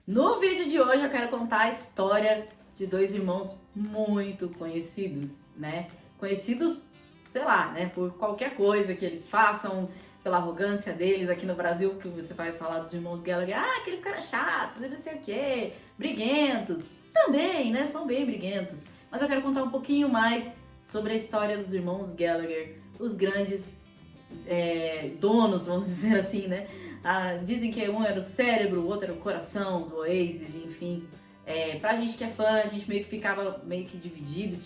No vídeo de hoje eu quero contar a história de dois irmãos muito conhecidos, né? Conhecidos, sei lá, né? Por qualquer coisa que eles façam, pela arrogância deles aqui no Brasil, que você vai falar dos irmãos Gallagher, aqueles caras chatos, e não sei o quê, briguentos. Também, né? São bem briguentos. Mas eu quero contar um pouquinho mais sobre a história dos irmãos Gallagher, os grandes donos, vamos dizer assim, né? Dizem que um era o cérebro, o outro era o coração do Oasis, enfim. Pra gente que é fã, a gente meio que ficava meio que dividido,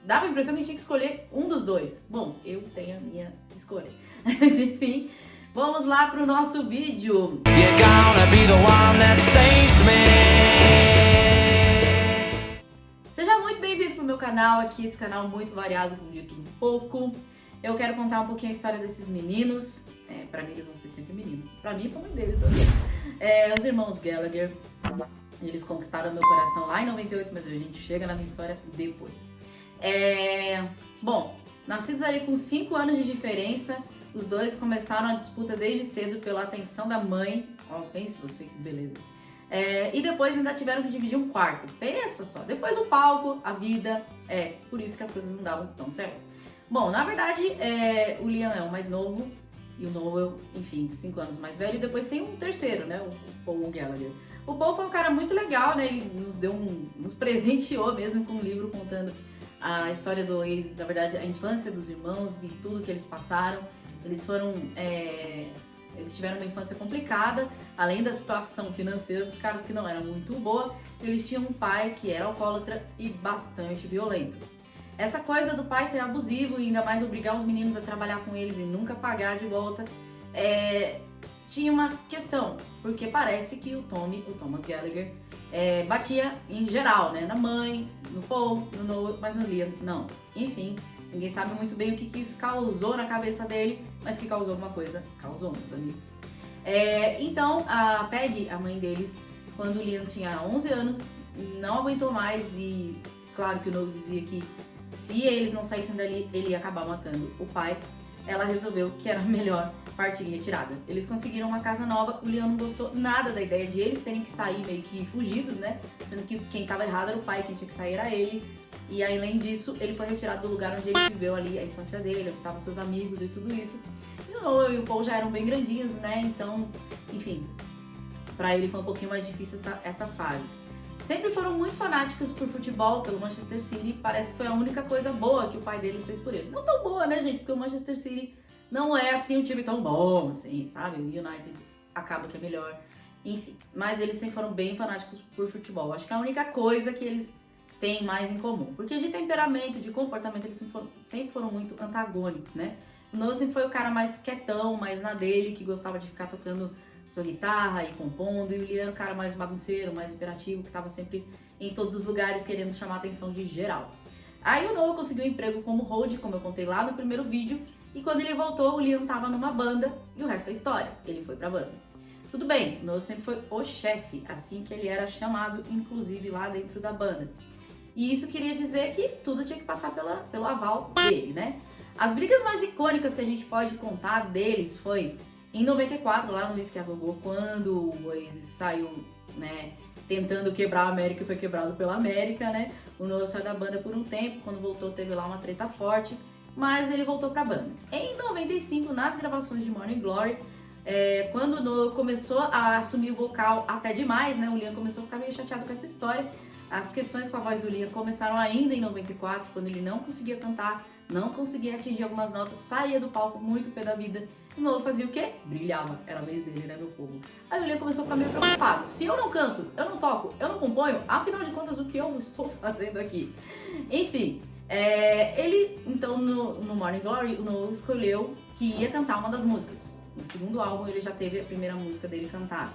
dava a impressão que a gente tinha que escolher um dos dois. Bom, eu tenho a minha escolha. Mas enfim, vamos lá pro nosso vídeo. You're gonna be the one that saves me. Seja muito bem-vindo pro meu canal, aqui esse canal muito variado, com de tudo um pouco. Eu quero contar um pouquinho a história desses meninos. Pra mim eles vão ser sempre meninos. Pra mim e pra mãe deles também. Os irmãos Gallagher. Eles conquistaram meu coração lá em 98, mas a gente chega na minha história depois. Bom, nascidos ali com 5 anos de diferença, os dois começaram a disputa desde cedo pela atenção da mãe. Ó, pense você que beleza. E depois ainda tiveram que dividir um quarto. Pensa só. Depois o palco, a vida. Por isso que as coisas não davam tão certo. Bom, na verdade, o Liam é o mais novo e o Noel, enfim, 5 anos mais velho. E depois tem um terceiro, né? O Paul Gallagher. O Paul foi um cara muito legal, né? Ele nos presenteou mesmo com um livro contando a história do Oasis, na verdade, a infância dos irmãos e tudo que eles passaram. Eles tiveram uma infância complicada, além da situação financeira dos caras que não era muito boa. Eles tinham um pai que era alcoólatra e bastante violento. Essa coisa do pai ser abusivo e ainda mais obrigar os meninos a trabalhar com eles e nunca pagar de volta, tinha uma questão, porque parece que o Thomas Gallagher, batia em geral, né? Na mãe, no Paul, no Noel, mas no Liam não. Enfim, ninguém sabe muito bem o que isso causou na cabeça dele, mas que causou alguma coisa, causou, meus amigos. Então, a Peggy, a mãe deles, quando o Liam tinha 11 anos, não aguentou mais e, claro que o Noel dizia que se eles não saíssem dali, ele ia acabar matando o pai. Ela resolveu que era melhor partir em retirada. Eles conseguiram uma casa nova, o Liam não gostou nada da ideia de eles terem que sair meio que fugidos, né? Sendo que quem estava errado era o pai, quem tinha que sair era ele. E além disso, ele foi retirado do lugar onde ele viveu ali a infância dele, onde estavam seus amigos e tudo isso. E o Noel e o Paul já eram bem grandinhos, né? Então, enfim, pra ele foi um pouquinho mais difícil essa fase. Sempre foram muito fanáticos por futebol, pelo Manchester City. Parece que foi a única coisa boa que o pai deles fez por ele. Não tão boa, né, gente? Porque o Manchester City não é, assim, um time tão bom, assim, sabe? O United acaba que é melhor. Enfim, mas eles sempre foram bem fanáticos por futebol. Acho que é a única coisa que eles têm mais em comum. Porque de temperamento, de comportamento, eles sempre foram muito antagônicos, né? O Noel sempre foi o cara mais quietão, mais na dele, que gostava de ficar tocando sua guitarra e compondo, e o Liam era o cara mais bagunceiro, mais imperativo, que estava sempre em todos os lugares querendo chamar a atenção de geral. Aí o Noel conseguiu um emprego como road, como eu contei lá no primeiro vídeo, e quando ele voltou, o Liam estava numa banda, e o resto é história, ele foi pra banda. Tudo bem, o Noel sempre foi o chefe, assim que ele era chamado, inclusive lá dentro da banda. E isso queria dizer que tudo tinha que passar pelo aval dele, né? As brigas mais icônicas que a gente pode contar deles foi em 94, lá no Whisky a Go-Go, quando o Oasis saiu, né, tentando quebrar a América e foi quebrado pela América, né? O Noel saiu da banda por um tempo, quando voltou teve lá uma treta forte, mas ele voltou pra banda. Em 95, nas gravações de Morning Glory, quando o Noel começou a assumir o vocal até demais, né? O Liam começou a ficar meio chateado com essa história. As questões com a voz do Liam começaram ainda em 94, quando ele não conseguia cantar, não conseguia atingir algumas notas, saía do palco muito pé da vida. O Noel fazia o quê? Brilhava. Era a vez dele, né, meu povo? Aí o Liam começou a ficar meio preocupado. Se eu não canto, eu não toco, eu não componho, afinal de contas, o que eu estou fazendo aqui? Enfim, ele, então, no Morning Glory, o Noel escolheu que ia cantar uma das músicas. No segundo álbum, ele já teve a primeira música dele cantada.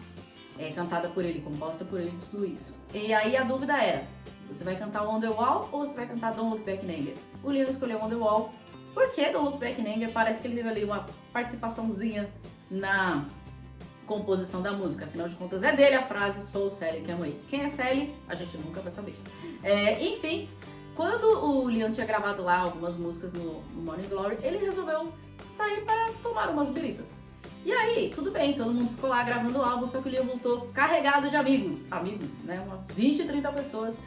Cantada por ele, composta por ele, tudo isso. E aí a dúvida era, você vai cantar Wonderwall ou você vai cantar Don't Look Back in Anger? O Liam escolheu Wonderwall. Por que Don't Look Back in Anger? Parece que ele teve ali uma participaçãozinha na composição da música. Afinal de contas, é dele a frase Sou Sally Can't Wait. Quem é Sally? A gente nunca vai saber. Enfim, quando o Liam tinha gravado lá algumas músicas no Morning Glory, ele resolveu sair para tomar umas biritas. E aí, tudo bem, todo mundo ficou lá gravando o álbum, só que o Liam voltou carregado de amigos, né, umas 20, 30 pessoas.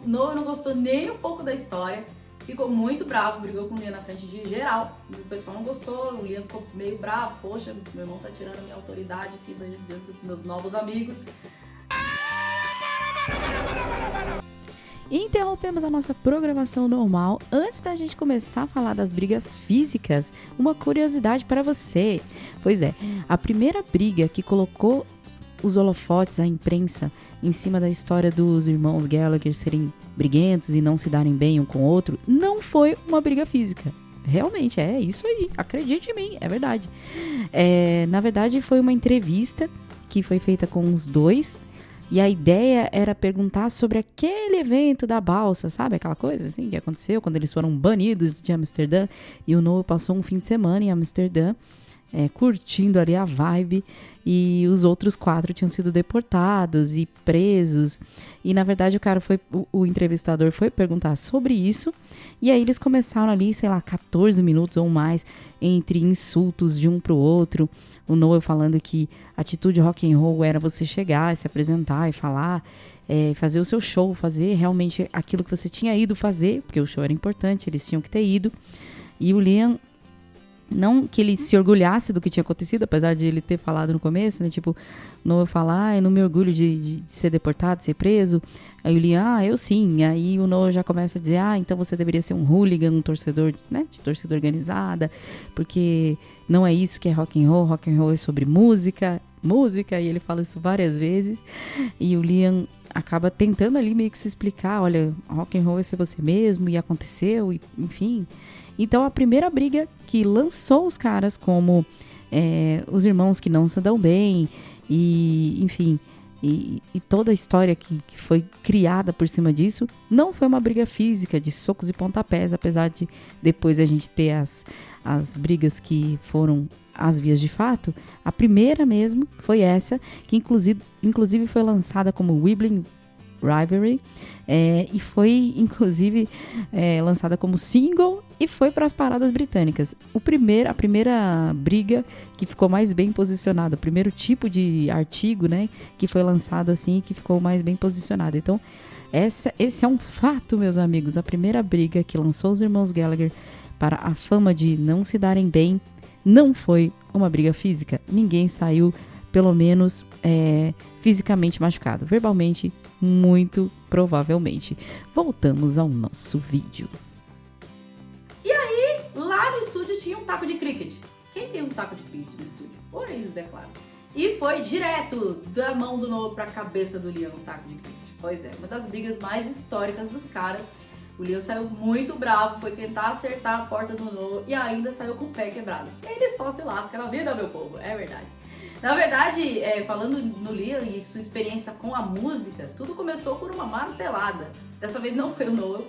Noah não gostou nem um pouco da história, ficou muito bravo, brigou com o Liam na frente de geral, o pessoal não gostou, o Liam ficou meio bravo, poxa, meu irmão tá tirando a minha autoridade aqui diante dos meus novos amigos. E interrompemos a nossa programação normal. Antes da gente começar a falar das brigas físicas, uma curiosidade para você. Pois é, a primeira briga que colocou os holofotes, a imprensa, em cima da história dos irmãos Gallagher serem briguentos e não se darem bem um com o outro, não foi uma briga física. Realmente, é isso aí. Acredite em mim, é verdade. Na verdade, foi uma entrevista que foi feita com os dois. E a ideia era perguntar sobre aquele evento da balsa, sabe? Aquela coisa assim que aconteceu quando eles foram banidos de Amsterdã. E o Noah passou um fim de semana em Amsterdã, curtindo ali a vibe. E os outros 4 tinham sido deportados e presos. E na verdade o entrevistador foi perguntar sobre isso. E aí eles começaram ali, sei lá, 14 minutos ou mais entre insultos de um pro outro. O Noah falando que a atitude rock and roll era você chegar, se apresentar e falar, fazer o seu show, fazer realmente aquilo que você tinha ido fazer, porque o show era importante, eles tinham que ter ido. E o Liam, não que ele se orgulhasse do que tinha acontecido, apesar de ele ter falado no começo, né? Tipo, Noah falar, eu não me orgulho de ser deportado, de ser preso. Aí o Liam, eu sim. Aí o Noah já começa a dizer, então você deveria ser um hooligan, um torcedor, né? De torcida organizada, porque não é isso que é rock and roll é sobre música, e ele fala isso várias vezes. E o Liam acaba tentando ali meio que se explicar, olha, rock and roll é ser você mesmo, e aconteceu, e, enfim. Então a primeira briga que lançou os caras como os irmãos que não se dão bem, e enfim, e toda a história que foi criada por cima disso, não foi uma briga física de socos e pontapés, apesar de depois a gente ter as brigas que foram as vias de fato. A primeira mesmo foi essa, que inclusive foi lançada como Wibbling Rivalry, e foi inclusive lançada como single e foi para as paradas britânicas. A primeira briga que ficou mais bem posicionada, o primeiro tipo de artigo, né, que foi lançado assim, que ficou mais bem posicionado. Então esse é um fato, meus amigos. A primeira briga que lançou os irmãos Gallagher para a fama de não se darem bem não foi uma briga física. Ninguém saiu, pelo menos fisicamente machucado. Verbalmente, muito provavelmente. Voltamos ao nosso vídeo. E aí, lá no estúdio tinha um taco de cricket. Quem tem um taco de cricket no estúdio? Pois é, claro. E foi direto da mão do Noah pra cabeça do Liam o taco de cricket. Pois é, uma das brigas mais históricas dos caras. O Liam saiu muito bravo, foi tentar acertar a porta do Noah e ainda saiu com o pé quebrado. Ele só se lasca na vida, meu povo, é verdade. Na verdade, falando no Liam e sua experiência com a música, tudo começou por uma martelada. Dessa vez não foi o Noah,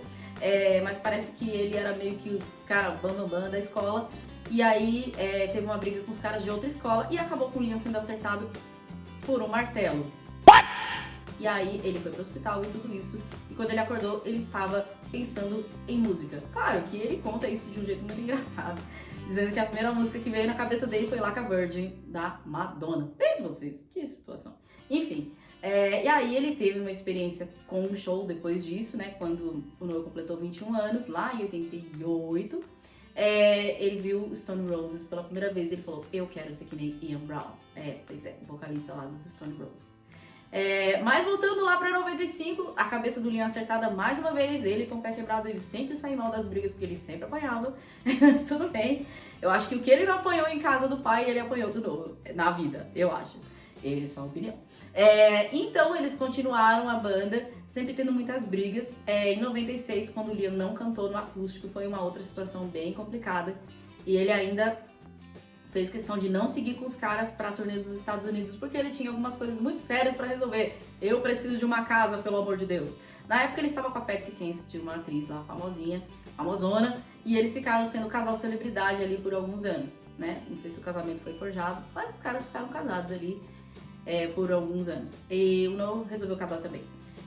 mas parece que ele era meio que o cara bambambam da escola. E aí teve uma briga com os caras de outra escola e acabou com o Liam sendo acertado por um martelo. What? E aí ele foi pro hospital e tudo isso. E quando ele acordou, ele estava pensando em música. Claro que ele conta isso de um jeito muito engraçado, dizendo que a primeira música que veio na cabeça dele foi Like a Virgin, da Madonna. Pense vocês, que situação. Enfim, e aí ele teve uma experiência com um show depois disso, né? Quando o Noah completou 21 anos, lá em 88. Ele viu Stone Roses pela primeira vez e ele falou, eu quero ser que nem Ian Brown. Pois é, vocalista lá dos Stone Roses. Mas voltando lá pra 95, a cabeça do Liam acertada mais uma vez, ele com o pé quebrado, ele sempre sai mal das brigas, porque ele sempre apanhava, mas tudo bem. Eu acho que o que ele não apanhou em casa do pai, ele apanhou do novo, na vida, eu acho. Só uma opinião. Então eles continuaram a banda, sempre tendo muitas brigas. Em 96, quando o Liam não cantou no acústico, foi uma outra situação bem complicada, e ele ainda fez questão de não seguir com os caras pra turnê dos Estados Unidos, porque ele tinha algumas coisas muito sérias pra resolver. Eu preciso de uma casa, pelo amor de Deus. Na época ele estava com a Patsy Kensit, uma atriz lá famosona, e eles ficaram sendo casal celebridade ali por alguns anos, né? Não sei se o casamento foi forjado, mas os caras ficaram casados ali por alguns anos. E o Noah resolveu casar também.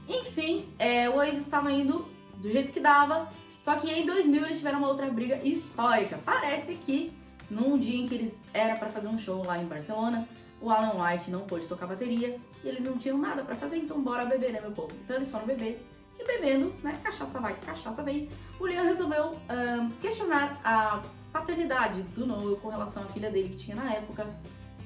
Enfim, o Oasis estava indo do jeito que dava, só que em 2000 eles tiveram uma outra briga histórica. Parece que num dia em que eles era para fazer um show lá em Barcelona, o Alan White não pôde tocar bateria e eles não tinham nada para fazer, então bora beber, né, meu povo? Então eles foram beber e bebendo, né, cachaça vai, cachaça vem. O Liam resolveu questionar a paternidade do Noel com relação à filha dele que tinha na época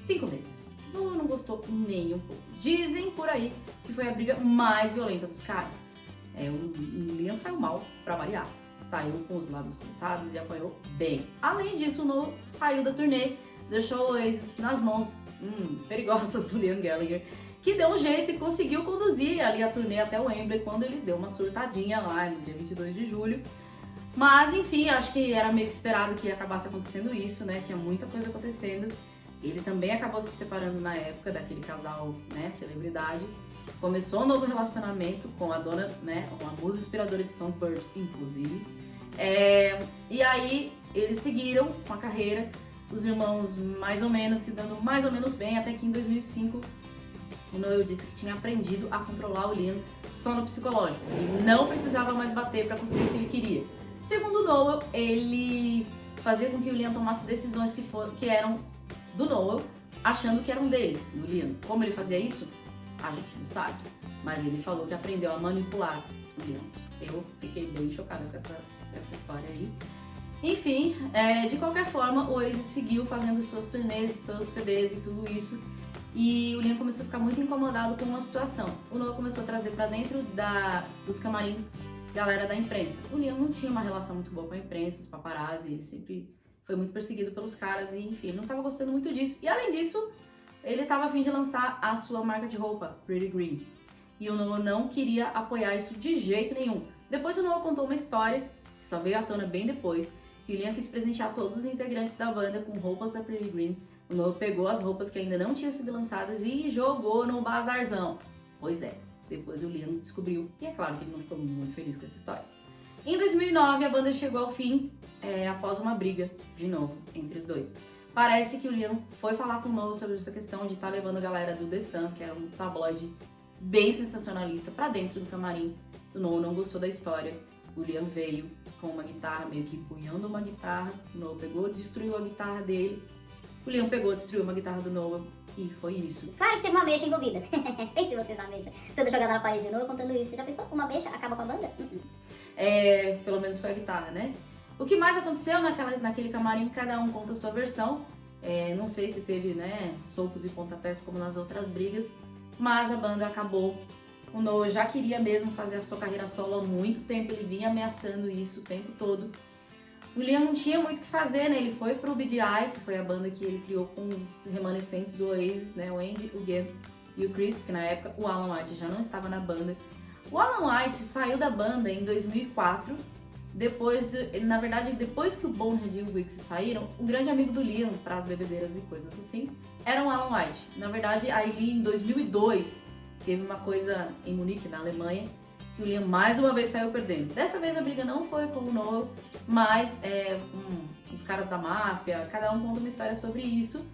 5 meses. Noel não gostou nem um pouco. Dizem por aí que foi a briga mais violenta dos caras. O Liam saiu mal pra variar. Saiu com os lábios cortados e apanhou bem. Além disso, o Noel saiu da turnê, deixou o Oasis nas mãos perigosas do Liam Gallagher, que deu um jeito e conseguiu conduzir ali a turnê até o Wembley quando ele deu uma surtadinha lá no dia 22 de julho. Mas enfim, acho que era meio que esperado que acabasse acontecendo isso, né? Tinha muita coisa acontecendo. Ele também acabou se separando na época daquele casal, né, celebridade. Começou um novo relacionamento com a dona, né, uma musa inspiradora de Songbird, inclusive. E aí eles seguiram com a carreira, os irmãos mais ou menos se dando mais ou menos bem, até que em 2005 o Noel disse que tinha aprendido a controlar o Liam só no psicológico. Ele não precisava mais bater para conseguir o que ele queria. Segundo o Noel, ele fazia com que o Liam tomasse decisões que eram do Noel, achando que eram deles, do Liam. Como ele fazia isso? A gente não sabe. Mas ele falou que aprendeu a manipular o Liam. Eu fiquei bem chocada com essa história aí. Enfim, de qualquer forma, o Oasis seguiu fazendo suas turnês, seus CDs e tudo isso. E o Liam começou a ficar muito incomodado com uma situação. O Noel começou a trazer pra dentro dos camarins galera da imprensa. O Liam não tinha uma relação muito boa com a imprensa, os paparazzi, ele sempre foi muito perseguido pelos caras e, enfim, ele não estava gostando muito disso. E além disso, ele estava a fim de lançar a sua marca de roupa, Pretty Green. E o Noel não queria apoiar isso de jeito nenhum. Depois o Noel contou uma história, que só veio à tona bem depois, que o Liam quis presentear todos os integrantes da banda com roupas da Pretty Green. O Noel pegou as roupas que ainda não tinham sido lançadas e jogou no bazarzão. Pois é, depois o Liam descobriu, e é claro que ele não ficou muito feliz com essa história. Em 2009, a banda chegou ao fim após uma briga, de novo, entre os dois. Parece que o Liam foi falar com o Noel sobre essa questão de estar levando a galera do The Sun, que era um tabloide bem sensacionalista, pra dentro do camarim. O Noel não gostou da história. O Liam veio com uma guitarra, meio que empunhando uma guitarra. O Noel pegou, destruiu a guitarra dele. O Liam pegou, destruiu uma guitarra do Noel. E foi isso. Claro que teve uma mecha envolvida. Pense vocês na mecha. Sendo jogada na parede de novo, contando isso. Você já pensou? Uma mecha acaba com a banda? Pelo menos foi a guitarra, né? O que mais aconteceu naquele camarim, cada um conta a sua versão. Não sei se teve, né, socos e pontapés como nas outras brigas, mas a banda acabou. O Noel já queria mesmo fazer a sua carreira solo há muito tempo, ele vinha ameaçando isso o tempo todo. O Liam não tinha muito o que fazer, né? Ele foi pro BDI, que foi a banda que ele criou com os remanescentes do Oasis, né? O Andy, o Ged e o Chris, porque na época o Alan White já não estava na banda. O Alan White saiu da banda em 2004, depois que o Bonham e o Wicks saíram, o grande amigo do Liam para as bebedeiras e coisas assim era o Alan White. Na verdade, aí em 2002 teve uma coisa em Munique, na Alemanha, que o Liam mais uma vez saiu perdendo. Dessa vez a briga não foi com o Noel, mas os caras da máfia, cada um conta uma história sobre isso,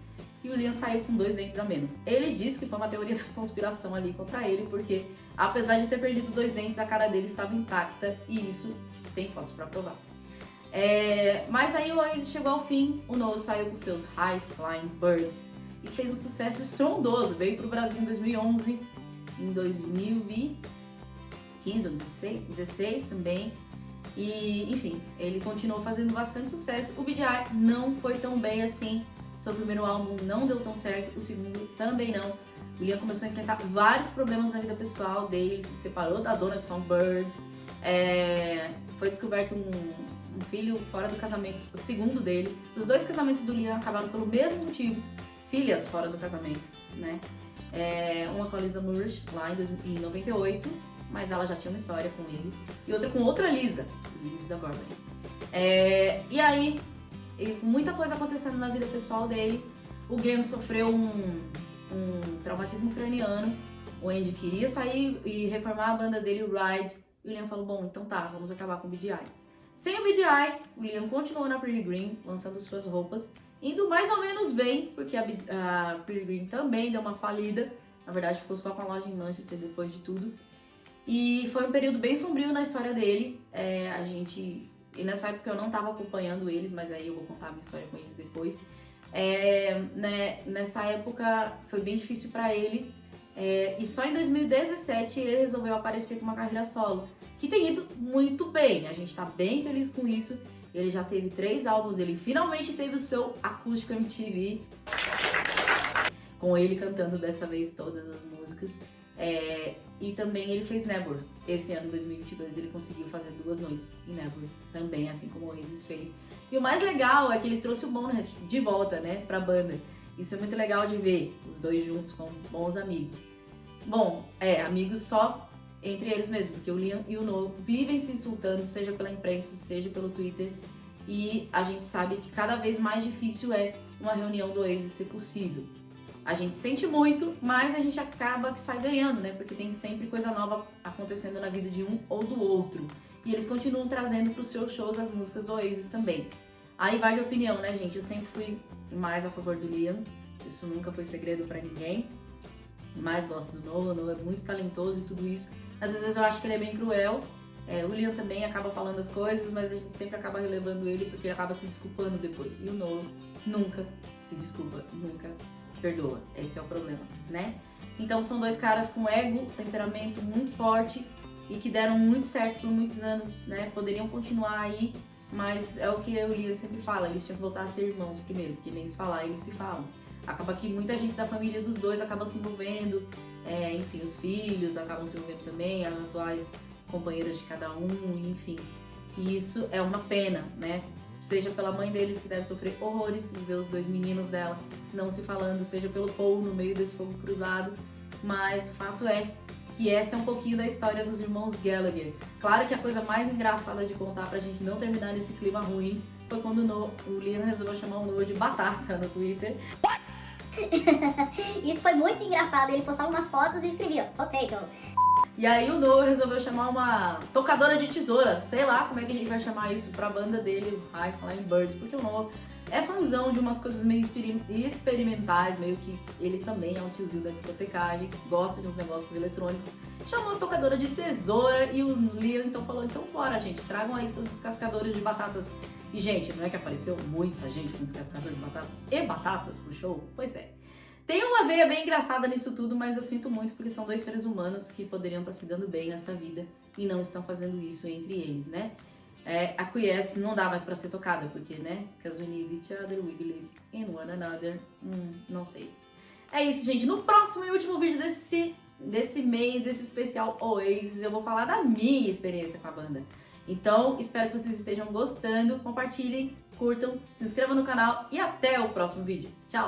e o Liam saiu com 2 dentes a menos. Ele disse que foi uma teoria da conspiração ali contra ele, porque apesar de ter perdido 2 dentes, a cara dele estava intacta, e isso tem fotos pra provar. Mas aí o Oasis chegou ao fim, o Noel saiu com seus High Flying Birds e fez um sucesso estrondoso, veio pro Brasil em 2011, em 2015 ou 16 também. E, enfim, ele continuou fazendo bastante sucesso. O BDI não foi tão bem assim. Seu primeiro álbum não deu tão certo, o segundo também não. O Liam começou a enfrentar vários problemas na vida pessoal dele, ele se separou da dona de Songbird. Foi descoberto um filho fora do casamento, o segundo dele. Os 2 casamentos do Liam acabaram pelo mesmo motivo, filhas fora do casamento, né? Uma com a Lisa Murray, lá em 98, mas ela já tinha uma história com ele. E outra com outra Lisa Gordon. E aí, com muita coisa acontecendo na vida pessoal dele, o Glenn sofreu um traumatismo craniano. O Andy queria sair e reformar a banda dele, o Ride. E o Liam falou, bom, então tá, vamos acabar com o BDI. Sem o BDI, o Liam continuou na Pretty Green, lançando suas roupas, indo mais ou menos bem, porque a Pretty Green também deu uma falida. Na verdade, ficou só com a loja em Manchester depois de tudo. E foi um período bem sombrio na história dele. A gente e nessa época eu não tava acompanhando eles, mas aí eu vou contar a minha história com eles depois. Né, nessa época foi bem difícil pra ele, e só em 2017 ele resolveu aparecer com uma carreira solo, que tem ido muito bem, a gente tá bem feliz com isso. Ele já teve 3 álbuns, ele finalmente teve o seu acústico MTV, com ele cantando dessa vez todas as músicas. E também ele fez Never. Esse ano, 2022, ele conseguiu fazer 2 noites em Never também, assim como o Oasis fez. E o mais legal é que ele trouxe o Bonnet de volta, né, pra banda. Isso é muito legal de ver, os dois juntos como bons amigos. Bom, amigos só entre eles mesmo, porque o Liam e o Noah vivem se insultando, seja pela imprensa, seja pelo Twitter. E a gente sabe que cada vez mais difícil é uma reunião do Oasis ser possível. A gente sente muito, mas a gente acaba que sai ganhando, né? Porque tem sempre coisa nova acontecendo na vida de um ou do outro. E eles continuam trazendo para os seus shows as músicas do Oasis também. Aí vai de opinião, né, gente? Eu sempre fui mais a favor do Liam. Isso nunca foi segredo para ninguém. Mais gosto do Noah. O Noah é muito talentoso e tudo isso. Às vezes eu acho que ele é bem cruel. O Liam também acaba falando as coisas, mas a gente sempre acaba relevando ele porque ele acaba se desculpando depois. E o Noah nunca se desculpa, nunca perdoa. Esse é o problema, né? Então são 2 caras com ego, temperamento muito forte e que deram muito certo por muitos anos, né? Poderiam continuar aí, mas é o que eu e o Liam sempre fala, eles tinham que voltar a ser irmãos primeiro, porque nem se falar, eles se falam. Acaba que muita gente da família dos dois acaba se envolvendo, enfim, os filhos acabam se envolvendo também, as atuais companheiras de cada um, enfim. E isso é uma pena, né? Seja pela mãe deles, que deve sofrer horrores de ver os 2 meninos dela não se falando, seja pelo Paul no meio desse fogo cruzado. Mas o fato é que essa é um pouquinho da história dos irmãos Gallagher. Claro que a coisa mais engraçada de contar pra gente não terminar nesse clima ruim foi quando o Liam resolveu chamar o Noah de batata no Twitter. Isso foi muito engraçado, ele postava umas fotos e escrevia potato. E aí o Noah resolveu chamar uma tocadora de tesoura, sei lá como é que a gente vai chamar isso pra banda dele, o High Flying Birds, porque o Noah é fãzão de umas coisas meio experimentais, meio que ele também é um tiozinho da discotecagem, gosta de uns negócios eletrônicos. Chamou a tocadora de tesoura e o Liam então falou, então bora gente, tragam aí seus descascadores de batatas. E gente, não é que apareceu muita gente com descascador de batatas e batatas pro show? Pois é. Tem uma veia bem engraçada nisso tudo, mas eu sinto muito porque são 2 seres humanos que poderiam estar se dando bem nessa vida e não estão fazendo isso entre eles, né? A Quiesce não dá mais pra ser tocada, porque, né? Because we need each other, we believe in one another. Não sei. É isso, gente. No próximo e último vídeo desse mês, desse especial Oasis, eu vou falar da minha experiência com a banda. Então, espero que vocês estejam gostando. Compartilhem, curtam, se inscrevam no canal e até o próximo vídeo. Tchau!